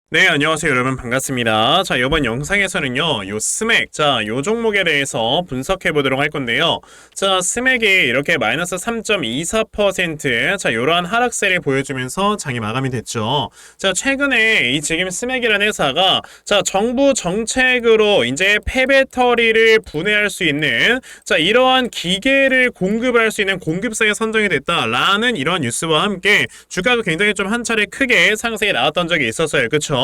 네, 안녕하세요 여러분, 반갑습니다. 자, 이번 영상에서는요 요 스맥, 요 종목에 대해서 분석해 보도록 할 건데요. 자, 스맥이 이렇게 마이너스 3.24%, 요러한 하락세를 보여주면서 장이 마감이 됐죠. 자, 최근에 이 지금 스맥이라는 회사가 정부 정책으로 이제 폐배터리를 분해할 수 있는 이러한 기계를 공급할 수 있는 공급사에 선정이 됐다라는 이런 뉴스와 함께 주가가 굉장히 좀 한 차례 크게 상승이 나왔던 적이 있었어요. 그쵸?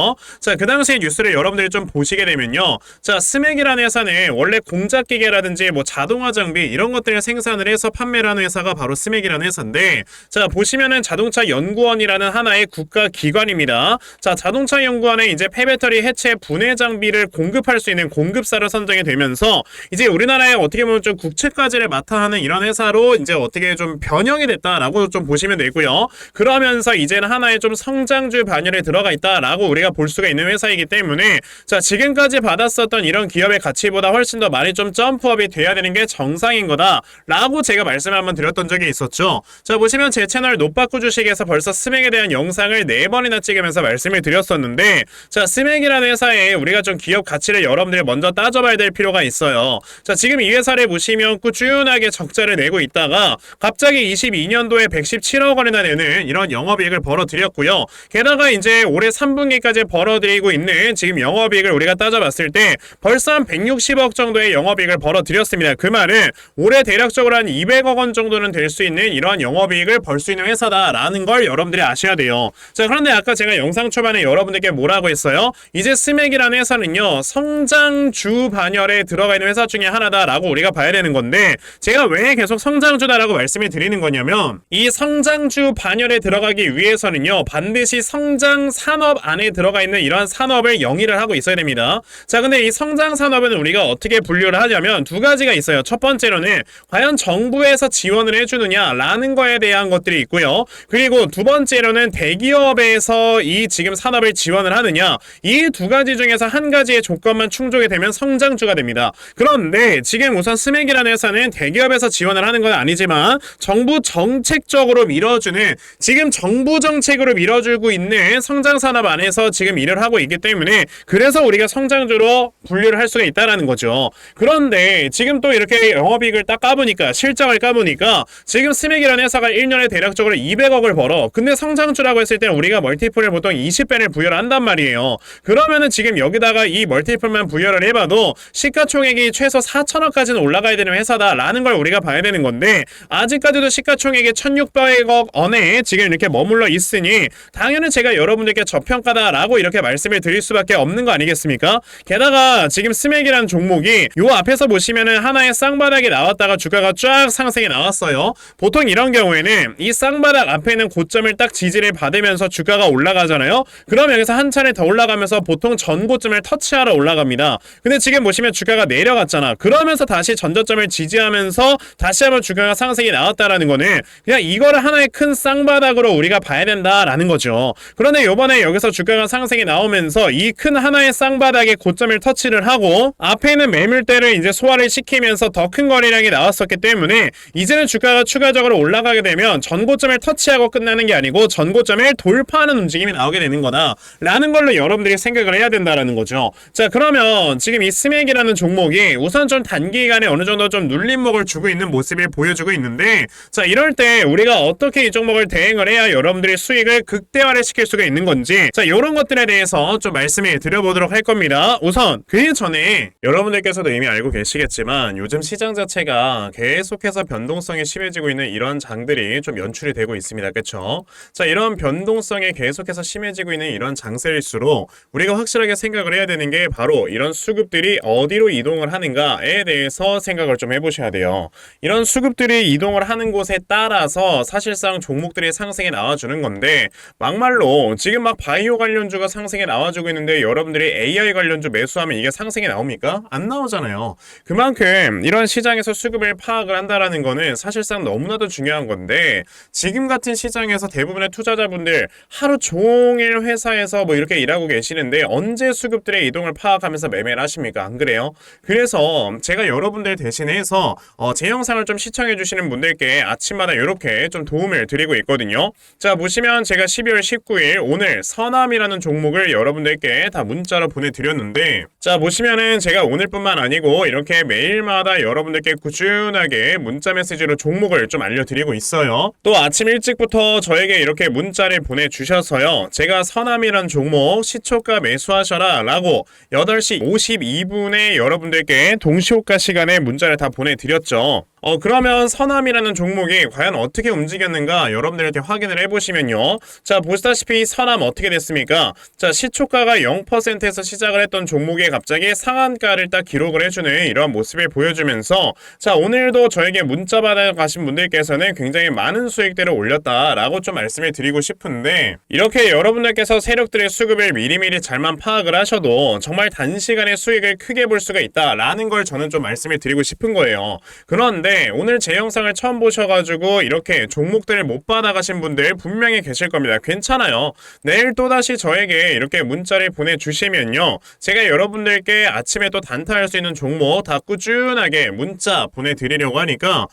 그 당시의 뉴스를 여러분들이 좀 보시게 되면요. 스맥이라는 회사는 원래 공작기계라든지 뭐 자동화 장비 이런 것들을 생산을 해서 판매를 하는 회사가 바로 스맥이라는 회사인데, 보시면은 자동차 연구원이라는 하나의 국가기관입니다. 자동차 연구원에 이제 폐배터리 해체 분해 장비를 공급할 수 있는 공급사로 선정이 되면서 이제 우리나라에 어떻게 보면 좀 국책과제를 맡아 하는 이런 회사로 이제 어떻게 좀 변형이 됐다라고 좀 보시면 되고요. 그러면서 이제는 하나의 좀 성장주 반열에 들어가 있다라고 우리가 볼 수가 있는 회사이기 때문에 지금까지 받았었던 이런 기업의 가치보다 훨씬 더 많이 좀 점프업이 돼야 되는 게 정상인 거다 라고 제가 말씀을 한번 드렸던 적이 있었죠. 보시면 제 채널 노빠꾸 주식에서 벌써 스맥에 대한 영상을 4번이나 찍으면서 말씀을 드렸었는데, 스맥이라는 회사에 우리가 좀 기업 가치를 여러분들이 먼저 따져봐야 될 필요가 있어요. 지금 이 회사를 보시면 꾸준하게 적자를 내고 있다가 갑자기 22년도에 117억 원이나 되는 이런 영업이익을 벌어들였고요. 게다가 이제 올해 3분기까지 벌어들이고 있는 지금 영업이익을 우리가 따져봤을 때 벌써 한 160억 정도의 영업이익을 벌어들였습니다. 그 말은 올해 대략적으로 한 200억 원 정도는 될 수 있는 이러한 영업이익을 벌 수 있는 회사다라는 걸 여러분들이 아셔야 돼요. 그런데 아까 제가 영상 초반에 여러분들께 뭐라고 했어요? 이제 스맥이라는 회사는요 성장주 반열에 들어가 있는 회사 중에 하나다라고 우리가 봐야 되는 건데, 제가 왜 계속 성장주다라고 말씀을 드리는 거냐면, 이 성장주 반열에 들어가기 위해서는요 반드시 성장 산업 안에 들어가 있는 이러한 산업을 영위를 하고 있어야 됩니다. 근데 이 성장 산업은 우리가 어떻게 분류를 하냐면 두 가지가 있어요. 첫 번째로는 과연 정부에서 지원을 해주느냐라는 거에 대한 것들이 있고요. 그리고 두 번째로는 대기업에서 이 지금 산업을 지원을 하느냐, 이 두 가지 중에서 한 가지의 조건만 충족이 되면 성장주가 됩니다. 그런데 지금 우선 스맥이라는 회사는 대기업에서 지원을 하는 건 아니지만 정부 정책적으로 밀어주는, 지금 정부 정책으로 밀어주고 있는 성장 산업 안에서 지금 일을 하고 있기 때문에 그래서 우리가 성장주로 분류를 할 수가 있다라는 거죠. 그런데 지금 또 이렇게 영업이익을 딱 까보니까, 실적을 까보니까 지금 스맥이라는 회사가 1년에 대략적으로 200억을 벌어. 근데 성장주라고 했을 때는 우리가 멀티플을 보통 20배를 부여를 한단 말이에요. 그러면은 지금 여기다가 이 멀티플만 부여를 해봐도 시가총액이 최소 4천억까지는 올라가야 되는 회사다라는 걸 우리가 봐야 되는 건데, 아직까지도 시가총액이 1600억 원에 지금 이렇게 머물러 있으니 당연히 제가 여러분들께 저평가다라고 이렇게 말씀을 드릴 수밖에 없는 거 아니겠습니까? 게다가 지금 스맥이라는 종목이 요 앞에서 보시면은 하나의 쌍바닥이 나왔다가 주가가 쫙 상승이 나왔어요. 보통 이런 경우에는 이 쌍바닥 앞에 있는 고점을 딱 지지를 받으면서 주가가 올라가잖아요. 그럼 여기서 한 차례 더 올라가면서 보통 전고점을 터치하러 올라갑니다. 근데 지금 보시면 주가가 내려갔잖아. 그러면서 다시 전저점을 지지하면서 다시 한번 주가가 상승이 나왔다라는 거는 그냥 이거를 하나의 큰 쌍바닥으로 우리가 봐야 된다라는 거죠. 그런데 요번에 여기서 주가가 상승이 나오면서 이 큰 하나의 쌍바닥의 고점을 터치를 하고 앞에 있는 매물대를 이제 소화를 시키면서 더 큰 거래량이 나왔었기 때문에 이제는 주가가 추가적으로 올라가게 되면 전고점을 터치하고 끝나는 게 아니고 전고점을 돌파하는 움직임이 나오게 되는 거다 라는 걸로 여러분들이 생각을 해야 된다라는 거죠. 그러면 지금 이 스맥이라는 종목이 우선 좀 단기간에 어느 정도 좀 눌림목을 주고 있는 모습을 보여주고 있는데, 이럴 때 우리가 어떻게 이 종목을 대응을 해야 여러분들이 수익을 극대화를 시킬 수가 있는 건지, 이런 것들에 대해서 좀 말씀을 드려보도록 할 겁니다. 우선 그 전에 여러분들께서도 이미 알고 계시겠지만 요즘 시장 자체가 계속해서 변동성이 심해지고 있는 이런 장들이 좀 연출이 되고 있습니다. 그쵸? 이런 변동성이 계속해서 심해지고 있는 이런 장세일수록 우리가 확실하게 생각을 해야 되는 게 바로 이런 수급들이 어디로 이동을 하는가에 대해서 생각을 좀 해보셔야 돼요. 이런 수급들이 이동을 하는 곳에 따라서 사실상 종목들이 상승에 나와주는 건데, 막말로 지금 막 바이오 관련주가 상승에 나와주고 있는데 여러분들이 AI 관련주 매수하면 이게 상승에 나옵니까? 안 나오잖아요. 그만큼 이런 시장에서 수급을 파악을 한다라는 거는 사실상 너무나도 중요한 건데, 지금 같은 시장에서 대부분의 투자자분들 하루 종일 회사에서 뭐 이렇게 일하고 계시는데 언제 수급들의 이동을 파악하면서 매매를 하십니까? 안 그래요? 그래서 제가 여러분들 대신해서 제 영상을 좀 시청해 주시는 분들께 아침마다 이렇게 좀 도움을 드리고 있거든요. 보시면 제가 12월 19일 오늘 서남이라는 선암이라는 종목을 여러분들께 다 문자로 보내드렸는데, 자 보시면은 제가 오늘뿐만 아니고 이렇게 매일마다 여러분들께 꾸준하게 문자 메시지로 종목을 좀 알려드리고 있어요. 또 아침 일찍부터 저에게 이렇게 문자를 보내주셔서요, 제가 선암이란 종목 시초가 매수하셔라 라고 8시 52분에 여러분들께 동시호가 시간에 문자를 다 보내드렸죠. 그러면 선암이라는 종목이 과연 어떻게 움직였는가 여러분들한테 확인을 해보시면요, 자 보시다시피 선암 어떻게 됐습니까? 자 시초가가 0%에서 시작을 했던 종목이 갑자기 상한가를 딱 기록을 해주는 이런 모습을 보여주면서, 자 오늘도 저에게 문자 받아가신 분들께서는 굉장히 많은 수익들을 올렸다라고 좀 말씀을 드리고 싶은데, 이렇게 여러분들께서 세력들의 수급을 미리미리 잘만 파악을 하셔도 정말 단시간에 수익을 크게 볼 수가 있다라는 걸 저는 좀 말씀을 드리고 싶은 거예요. 그런데 오늘 제 영상을 처음 보셔가지고 이렇게 종목들을 못 받아가신 분들 분명히 계실 겁니다. 괜찮아요. 내일 또다시 저에게 이렇게 문자를 보내주시면요, 제가 여러분들께 아침에 또 단타할 수 있는 종목 다 꾸준하게 문자 보내드리려고 하니까,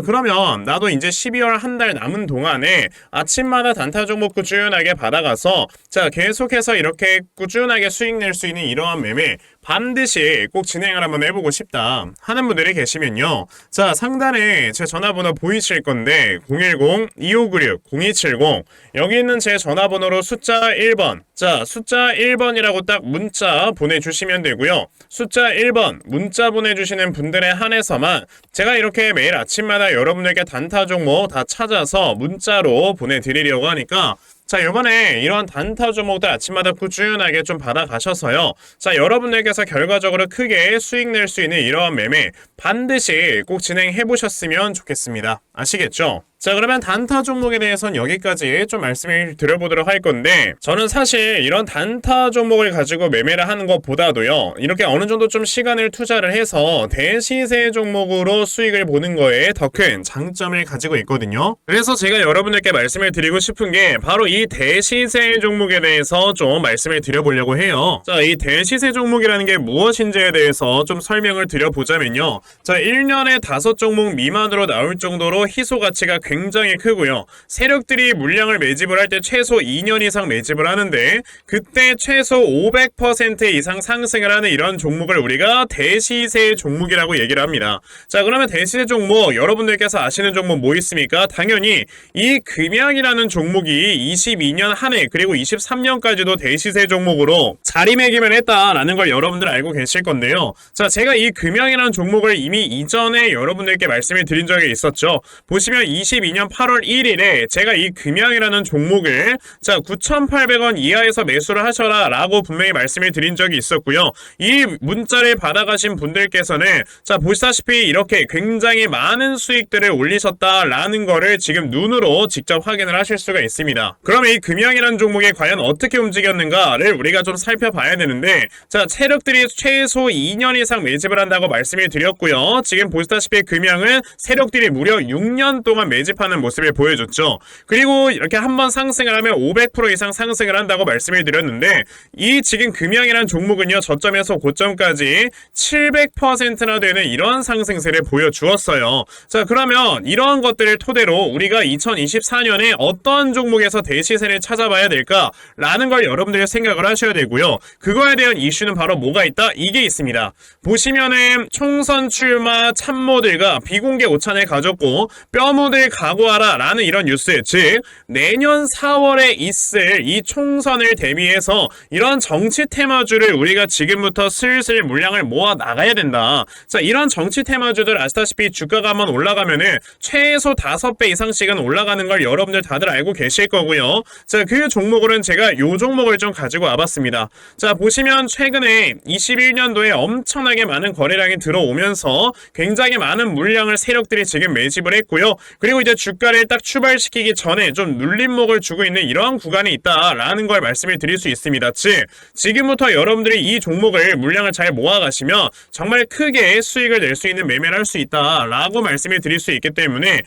그러면 나도 이제 12월 한 달 남은 동안에 아침마다 단타 종목 꾸준하게 받아가서 자 계속해서 이렇게 꾸준하게 수익 낼 수 있는 이러한 매매 반드시 꼭 진행을 한번 해보고 싶다 하는 분들이 계시면요, 자 상단에 제 전화번호 보이실 건데 010-2596-0270 여기 있는 제 전화번호로 숫자 1번, 자 숫자 1번이라고 딱 문자 보내주시면 되고요. 숫자 1번 문자 보내주시는 분들에 한해서만 제가 이렇게 매일 아침마다 여러분에게 단타 종목 다 찾아서 문자로 보내드리려고 하니까, 자 이번에 이런 단타 종목들 아침마다 꾸준하게 좀 받아가셔서요, 자 여러분들께서 결과적으로 크게 수익 낼 수 있는 이러한 매매 반드시 꼭 진행해 보셨으면 좋겠습니다. 아시겠죠? 자 그러면 단타 종목에 대해서는 여기까지 좀 말씀을 드려보도록 할 건데, 저는 사실 이런 단타 종목을 가지고 매매를 하는 것보다도요, 이렇게 어느 정도 좀 시간을 투자를 해서 대시세 종목으로 수익을 보는 거에 더 큰 장점을 가지고 있거든요. 그래서 제가 여러분들께 말씀을 드리고 싶은 게 바로 이 대시세 종목에 대해서 좀 말씀을 드려보려고 해요. 자 이 대시세 종목이라는 게 무엇인지에 대해서 좀 설명을 드려보자면요, 자 1년에 5종목 미만으로 나올 정도로 희소 가치가 굉장히 크고요, 세력들이 물량을 매집을 할 때 최소 2년 이상 매집을 하는데 그때 최소 500% 이상 상승을 하는 이런 종목을 우리가 대시세 종목이라고 얘기를 합니다. 자 그러면 대시세 종목 여러분들께서 아시는 종목 뭐 있습니까? 당연히 이 금양이라는 종목이 22년 한 해 그리고 23년까지도 대시세 종목으로 자리매김을 했다라는 걸 여러분들 알고 계실 건데요. 자 제가 이 금양이라는 종목을 이미 이전에 여러분들께 말씀을 드린 적이 있었죠. 보시면 22년 8월 1일에 제가 이 금양이라는 종목을 자 9,800원 이하에서 매수를 하셔라 라고 분명히 말씀을 드린 적이 있었고요. 이 문자를 받아가신 분들께서는 자 보시다시피 이렇게 굉장히 많은 수익들을 올리셨다라는 거를 지금 눈으로 직접 확인을 하실 수가 있습니다. 그러면 이 금양이라는 종목이 과연 어떻게 움직였는가를 우리가 좀 살펴봐야 되는데, 자 세력들이 최소 2년 이상 매집을 한다고 말씀을 드렸고요. 지금 보시다시피 금양은 세력들이 무려 6년 동안 매집하는 모습을 보여줬죠. 그리고 이렇게 한번 상승을 하면 500% 이상 상승을 한다고 말씀을 드렸는데, 이 지금 금양이라는 종목은요 저점에서 고점까지 700%나 되는 이런 상승세를 보여주었어요. 자 그러면 이러한 것들을 토대로 우리가 2024년에 어떤 종목에서 대시세를 찾아봐야 될까라는 걸 여러분들이 생각을 하셔야 되고요. 그거에 대한 이슈는 바로 뭐가 있다? 이게 있습니다. 보시면은 총선 출마 참모들과 비공개 오찬을 가졌고 뼈묻을 각오하라 라는 이런 뉴스, 즉 내년 4월에 있을 이 총선을 대비해서 이런 정치 테마주를 우리가 지금부터 슬슬 물량을 모아 나가야 된다. 자 이런 정치 테마주들 아시다시피 주가가 한번 올라가면은 최소 5배 이상씩은 올라가는 걸 여러분들 다들 알고 계실 거고요. 자 그 종목으로는 제가 요 종목을 좀 가지고 와봤습니다. 자 보시면 최근에 21년도에 엄청나게 많은 거래량이 들어오면서 굉장히 많은 물량을 세력들이 지금 매집을 했고요. 그리고 이제 주가를 딱 출발시키기 전에 좀 눌림목을 주고 있는 이러한 구간이 있다라는 걸 말씀을 드릴 수 있습니다. 즉 지금부터 여러분들이 이 종목을 물량을 잘 모아가시면 정말 크게 수익을 낼 수 있는 매매를 할 수 있다라고 말씀을 드릴 수 있기 때문에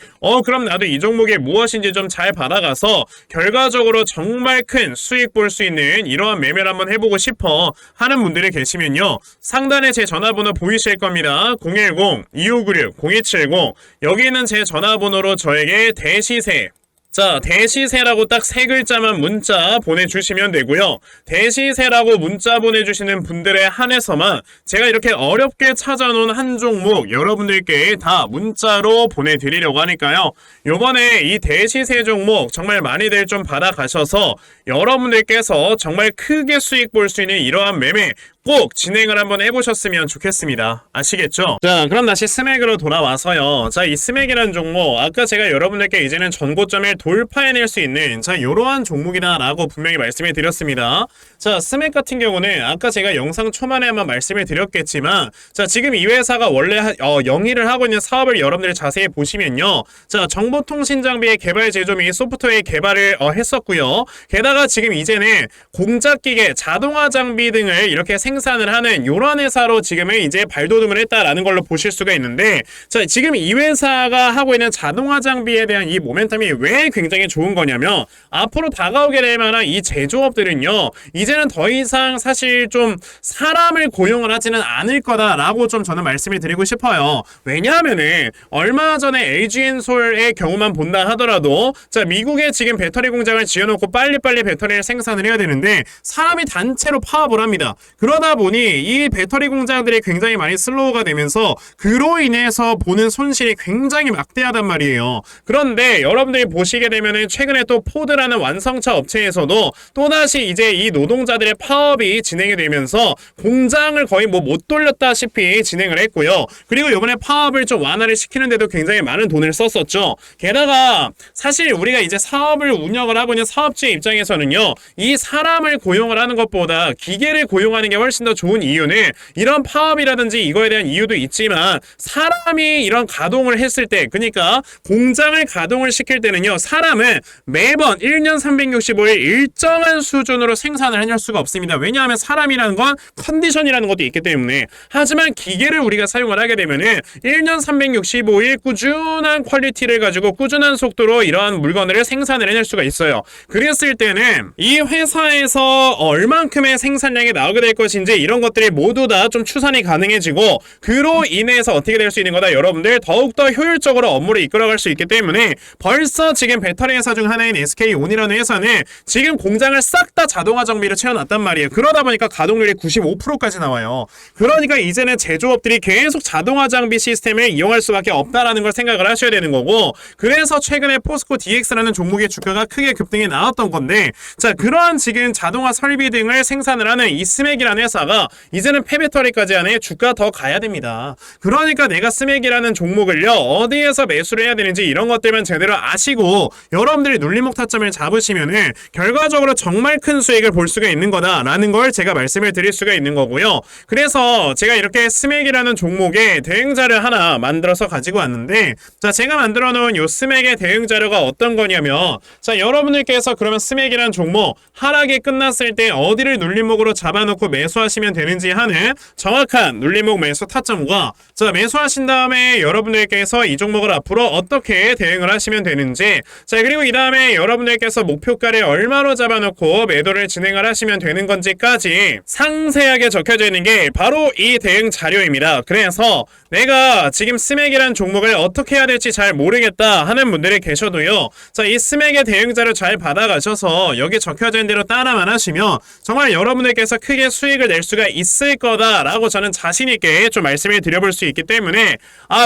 그럼 나도 이 종목이 무엇인지 좀 잘 받아가서 결과적으로 정말 큰 수익 볼 수 있는 이러한 매매를 한번 해보고 싶어 하는 분들이 계시면요, 상단에 제 전화번호 보이실 겁니다. 010-2596-0270 여기 있는 제 전화번호로 저에게 대시세 자, 대시세라고 딱 세 글자만 문자 보내주시면 되고요. 대시세라고 문자 보내주시는 분들에 한해서만 제가 이렇게 어렵게 찾아놓은 한 종목 여러분들께 다 문자로 보내드리려고 하니까요. 요번에 이 대시세 종목 정말 많이들 좀 받아가셔서 여러분들께서 정말 크게 수익 볼 수 있는 이러한 매매 꼭 진행을 한번 해보셨으면 좋겠습니다. 아시겠죠? 자, 그럼 다시 스맥으로 돌아와서요. 자, 이 스맥이라는 종목 아까 제가 여러분들께 이제는 전고점을 돌파해낼 수 있는 자, 이러한 종목이다 라고 분명히 말씀을 드렸습니다. 자, 스맥 같은 경우는 아까 제가 영상 초반에 한번 말씀을 드렸겠지만 자, 지금 이 회사가 원래 영위를 하고 있는 사업을 여러분들이 자세히 보시면요. 자, 정보통신장비의 개발 제조 및 소프트웨어 개발을 했었고요. 게다가 지금 이제는 공작기계, 자동화 장비 등을 이렇게 생산을 하는 이런 회사로 지금은 이제 발돋움을 했다라는 걸로 보실 수가 있는데 자, 지금 이 회사가 하고 있는 자동화 장비에 대한 이 모멘텀이 왜 굉장히 좋은 거냐면 앞으로 다가오게 될 만한 이 제조업들은요 이제는 더 이상 사실 좀 사람을 고용을 하지는 않을 거다라고 좀 저는 말씀을 드리고 싶어요. 왜냐하면은 얼마 전에 LG엔솔의 경우만 본다 하더라도 자, 미국에 지금 배터리 공장을 지어놓고 빨리빨리 배터리를 생산을 해야 되는데 사람이 단체로 파업을 합니다. 그러다 보니 이 배터리 공장들이 굉장히 많이 슬로우가 되면서 그로 인해서 보는 손실이 굉장히 막대하단 말이에요. 그런데 여러분들이 보시게 되면은 최근에 또 포드라는 완성차 업체에서도 또다시 이제 이 노동자들의 파업이 진행이 되면서 공장을 거의 뭐 못 돌렸다시피 진행을 했고요. 그리고 이번에 파업을 좀 완화를 시키는데도 굉장히 많은 돈을 썼었죠. 게다가 사실 우리가 이제 사업을 운영을 하고 있는 사업주의 입장에서는요 이 사람을 고용을 하는 것보다 기계를 고용하는 게 훨씬 더 좋은 이유는 이런 파업이라든지 이거에 대한 이유도 있지만 사람이 이런 가동을 했을 때 그러니까 공장을 가동을 시킬 때는요 사람은 매번 1년 365일 일정한 수준으로 생산을 해낼 수가 없습니다. 왜냐하면 사람이라는 건 컨디션이라는 것도 있기 때문에. 하지만 기계를 우리가 사용을 하게 되면은 1년 365일 꾸준한 퀄리티를 가지고 꾸준한 속도로 이러한 물건을 생산을 해낼 수가 있어요. 그랬을 때는 이 회사에서 얼만큼의 생산량이 나오게 될 것인지 이런 것들이 모두 다 좀 추산이 가능해지고 그로 인해서 어떻게 될 수 있는 거다 여러분들 더욱더 효율적으로 업무를 이끌어갈 수 있기 때문에 벌써 지금 배터리 회사 중 하나인 SK온이라는 회사는 지금 공장을 싹 다 자동화 장비로 채워놨단 말이에요. 그러다 보니까 가동률이 95%까지 나와요. 그러니까 이제는 제조업들이 계속 자동화 장비 시스템을 이용할 수밖에 없다라는 걸 생각을 하셔야 되는 거고 그래서 최근에 포스코 DX라는 종목의 주가가 크게 급등이 나왔던 건데 자, 그러한 지금 자동화 설비 등을 생산을 하는 이 스맥이라는 회사가 이제는 폐배터리까지 하네 주가 더 가야 됩니다. 그러니까 내가 스맥이라는 종목을요 어디에서 매수를 해야 되는지 이런 것들만 제대로 아시고 여러분들이 눌림목 타점을 잡으시면은 결과적으로 정말 큰 수익을 볼 수가 있는 거다라는 걸 제가 말씀을 드릴 수가 있는 거고요. 그래서 제가 이렇게 스맥이라는 종목의 대응자를 하나 만들어서 가지고 왔는데 자, 제가 만들어 놓은 요 스맥의 대응 자료가 어떤 거냐면 자, 여러분들께서 그러면 스맥이라는 종목 하락이 끝났을 때 어디를 눌림목으로 잡아놓고 매수하시면 되는지 하는 정확한 눌림목 매수 타점과 자, 매수하신 다음에 여러분들께서 이 종목을 앞으로 어떻게 대응을 하시면 되는지 자, 그리고 이 다음에 여러분들께서 목표가를 얼마로 잡아놓고 매도를 진행을 하시면 되는 건지까지 상세하게 적혀져 있는 게 바로 이 대응 자료입니다. 그래서 내가 지금 스맥이라는 종목을 어떻게 해야 될지 잘 모르겠다 하는 분들이 계셔도요 자, 이 스맥의 대응 자료 잘 받아가셔서 여기 적혀져 있는 대로 따라만 하시면 정말 여러분들께서 크게 수익을 낼 수가 있을 거다라고 저는 자신있게 좀 말씀을 드려볼 수 있기 때문에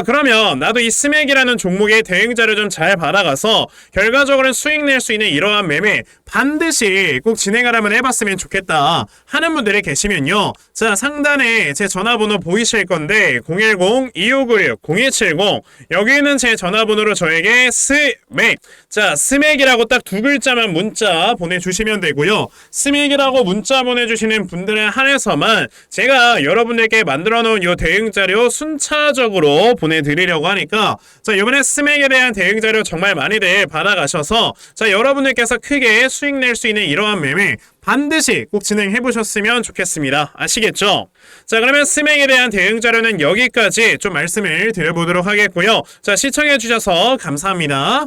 그러면 나도 이 스맥이라는 종목의 대응 자료 좀 잘 받아가서 결과적으로는 수익 낼 수 있는 이러한 매매 반드시 꼭 진행을 한번 해봤으면 좋겠다 하는 분들이 계시면요 자, 상단에 제 전화번호 보이실 건데 010-2596-0270 여기 있는 제 전화번호로 저에게 스맥 자, 스맥이라고 딱 두 글자만 문자 보내주시면 되고요. 스맥이라고 문자 보내주시는 분들에 한해서만 제가 여러분들께 만들어 놓은 이 대응 자료 순차적으로 보내드리려고 하니까 자, 이번에 스맥에 대한 대응 자료 정말 많이들 받아가셔서 자, 여러분들께서 크게 수익 낼 수 있는 이러한 매매 반드시 꼭 진행해 보셨으면 좋겠습니다. 아시겠죠? 자, 그러면 스맥에 대한 대응 자료는 여기까지 좀 말씀을 드려보도록 하겠고요. 자, 시청해 주셔서 감사합니다.